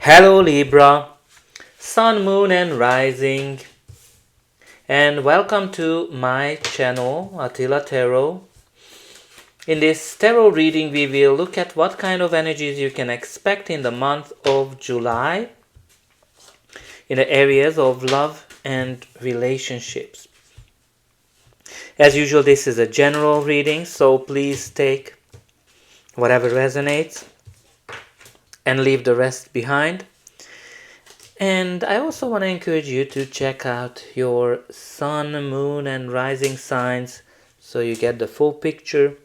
Hello Libra, Sun, Moon and Rising, and welcome to my channel Attila Tarot. In this tarot reading we will look at what kind of energies you can expect in the month of July in the areas of love and relationships. As usual, this is a general reading, so please take whatever resonates and leave the rest behind. And I also want to encourage you to check out your sun, moon and rising signs so you get the full picture.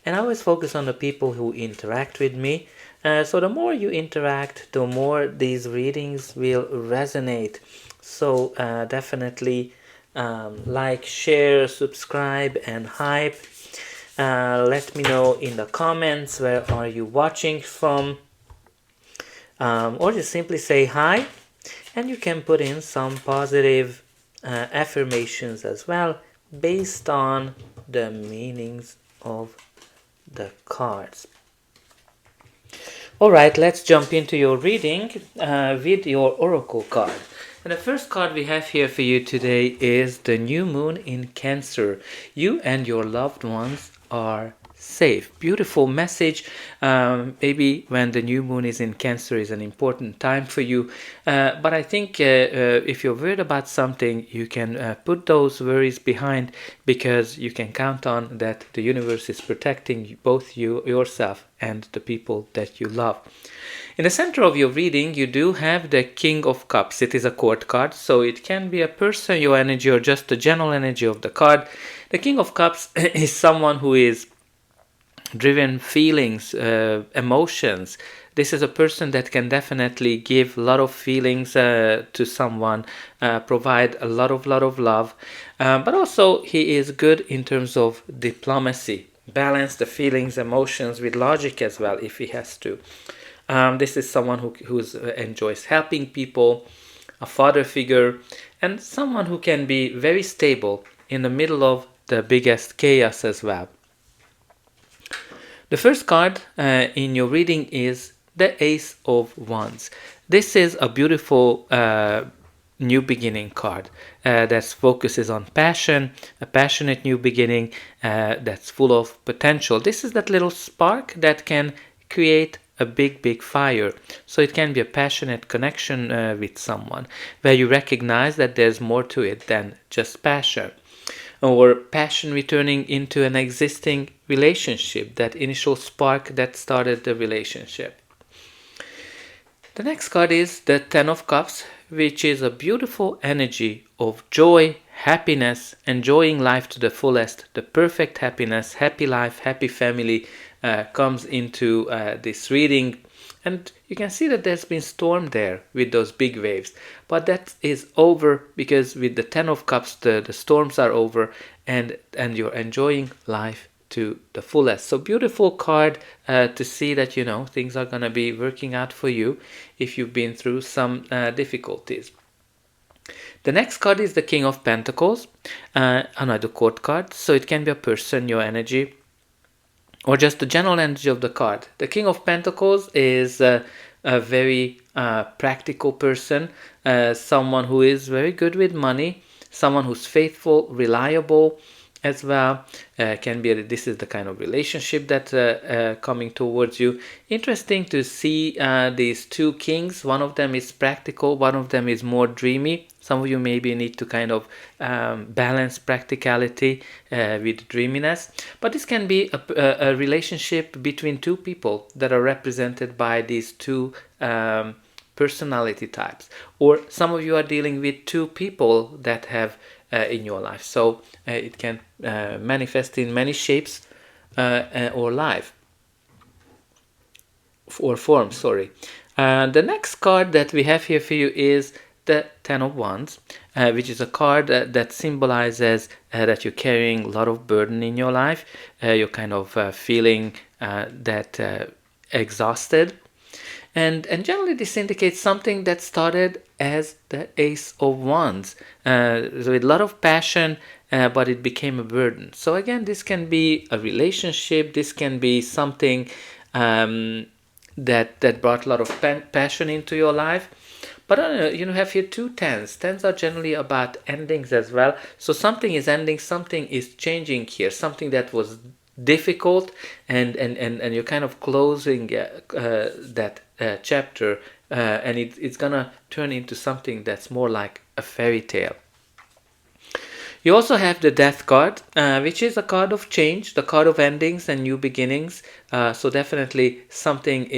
And I always focus on the people who interact with me. So the more you interact, the more these readings will resonate. So definitely like, share, subscribe and hype. Let me know in the comments where are you watching from. Or just simply say hi, and you can put in some positive affirmations as well based on the meanings of the cards. Alright, let's jump into your reading with your oracle card. And the first card we have here for you today is the new moon in Cancer. You and your loved ones are safe. Beautiful message. Maybe when the new moon is in Cancer is an important time for you. But I think if you're worried about something, you can put those worries behind, because you can count on that the universe is protecting both yourself and the people that you love. In the center of your reading, you do have the King of Cups. It is a court card, so it can be a person, your energy, or just the general energy of the card. The King of Cups is someone who is driven feelings, emotions. This is a person that can definitely give a lot of feelings to someone, provide a lot of love, but also he is good in terms of diplomacy, balance the feelings, emotions with logic as well if he has to. This is someone who enjoys helping people, a father figure, and someone who can be very stable in the middle of the biggest chaos as well. The first card in your reading is the Ace of Wands. This is a beautiful new beginning card that focuses on passion, a passionate new beginning that's full of potential. This is that little spark that can create a big fire. So it can be a passionate connection with someone where you recognize that there's more to it than just passion, or passion returning into an existing relationship, that initial spark that started the relationship. The next card is the Ten of Cups, which is a beautiful energy of joy, happiness, enjoying life to the fullest. The perfect happiness, happy life, happy family comes into this reading. And you can see that there's been storm there with those big waves. But that is over, because with the Ten of Cups, the storms are over, and you're enjoying life to the fullest. So beautiful card to see that, things are going to be working out for you if you've been through some difficulties. The next card is the King of Pentacles, another court card. So it can be a person, your energy, or just the general energy of the card. The King of Pentacles is a very practical person, someone who is very good with money, someone who's faithful, reliable as well. Can be this is the kind of relationship that coming towards you. Interesting to see these two kings. One of them is practical, one of them is more dreamy. Some of you maybe need to kind of balance practicality with dreaminess. But this can be a relationship between two people that are represented by these two personality types. Or some of you are dealing with two people that have in your life. So it can manifest in many shapes or life. Or forms, sorry. The next card that we have here for you is the Ten of Wands, which is a card that symbolizes that you're carrying a lot of burden in your life. You're kind of feeling that exhausted. And generally this indicates something that started as the Ace of Wands, with a lot of passion, but it became a burden. So again, this can be a relationship, this can be something that brought a lot of passion into your life. But you have here two tens. Tens are generally about endings as well. So something is ending, something is changing here, something that was difficult, and you're kind of closing that chapter, and it's gonna turn into something that's more like a fairy tale. You also have the Death card, which is a card of change, the card of endings and new beginnings. So definitely something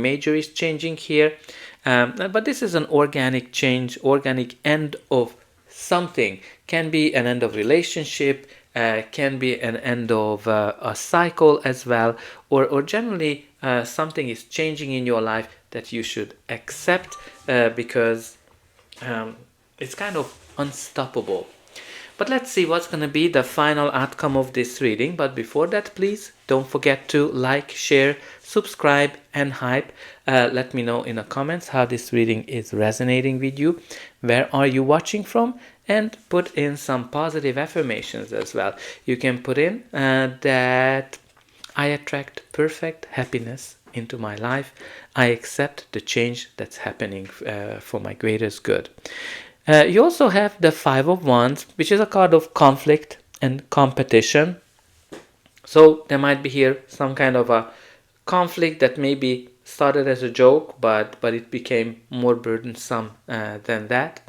major is changing here. But this is an organic change, organic end of something. Can be an end of relationship, can be an end of a cycle as well, or generally something is changing in your life that you should accept because it's kind of unstoppable. But let's see what's going to be the final outcome of this reading. But before that, please don't forget to like, share, subscribe, and hype. Let me know in the comments how this reading is resonating with you. Where are you watching from? And put in some positive affirmations as well. You can put in that I attract perfect happiness into my life. I accept the change that's happening for my greatest good. You also have the Five of Wands, which is a card of conflict and competition. So there might be here some kind of a conflict that maybe started as a joke, but it became more burdensome than that.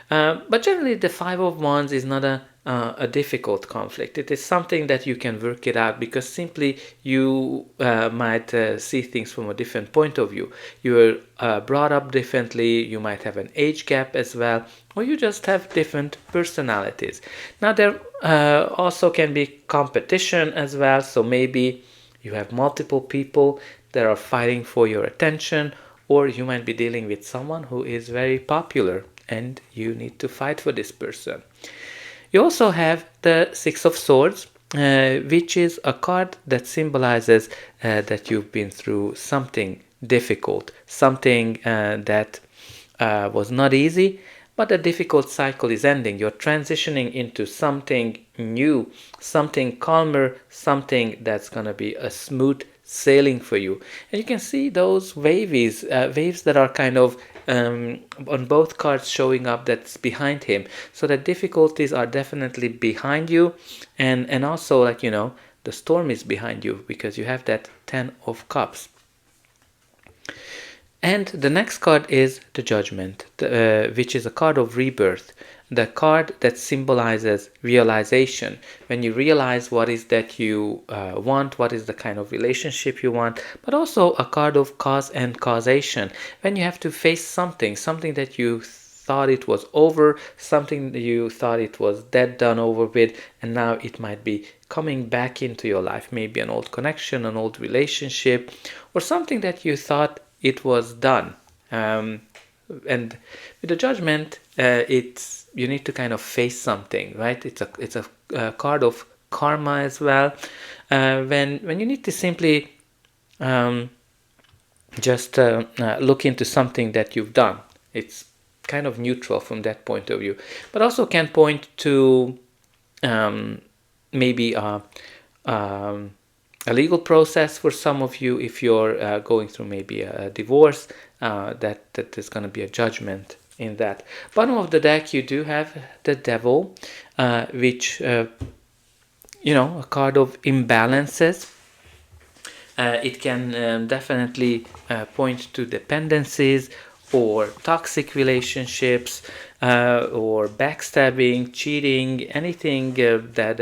But generally, the Five of Wands is not a difficult conflict. It is something that you can work it out because simply you might see things from a different point of view. You were brought up differently, you might have an age gap as well, or you just have different personalities. Now, there also can be competition as well, so maybe you have multiple people that are fighting for your attention, or you might be dealing with someone who is very popular and you need to fight for this person. You also have the Six of Swords, which is a card that symbolizes that you've been through something difficult, something that was not easy, but a difficult cycle is ending. You're transitioning into something new, something calmer, something that's going to be a smooth sailing for you. And you can see those waves that are kind of on both cards showing up that's behind him. So the difficulties are definitely behind you, and also, like, the storm is behind you because you have that Ten of Cups. And the next card is the Judgment, which is a card of rebirth, the card that symbolizes realization. When you realize what is that you want, what is the kind of relationship you want, but also a card of cause and causation. When you have to face something that you thought it was over, something that you thought it was dead, done, over with, and now it might be coming back into your life. Maybe an old connection, an old relationship, or something that you thought it was done. And with the Judgment, it's you need to kind of face something, right? It's a card of karma as well. When you need to simply just look into something that you've done. It's kind of neutral from that point of view, but also can point to maybe a legal process for some of you. If you're going through maybe a divorce, that is going to be a judgment in that. Bottom of the deck, you do have the Devil, which a card of imbalances. It can definitely point to dependencies or toxic relationships or backstabbing, cheating, anything that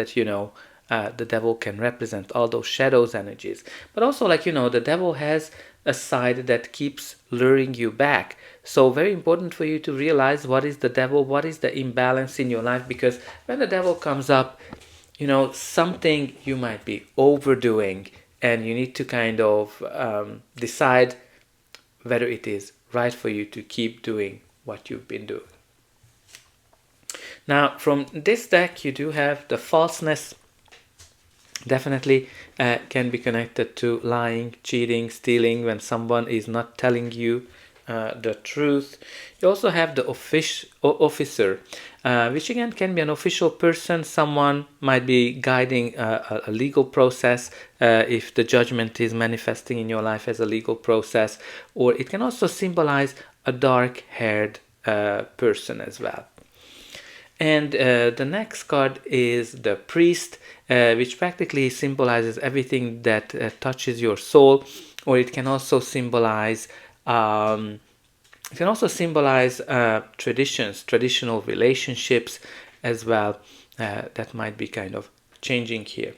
the devil can represent, all those shadows energies. But also, the devil has a side that keeps luring you back. So very important for you to realize what is the devil, what is the imbalance in your life, because when the devil comes up, something you might be overdoing, and you need to kind of decide whether it is right for you to keep doing what you've been doing. Now, from this deck, you do have the Falseness. Definitely can be connected to lying, cheating, stealing, when someone is not telling you the truth. You also have the officer, which again can be an official person. Someone might be guiding a legal process if the judgment is manifesting in your life as a legal process, or it can also symbolize a dark-haired person as well. And the next card is the priest, which practically symbolizes everything that touches your soul, or it can also symbolize traditions, traditional relationships as well. That might be kind of changing here.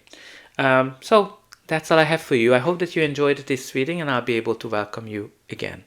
So that's all I have for you. I hope that you enjoyed this reading, and I'll be able to welcome you again.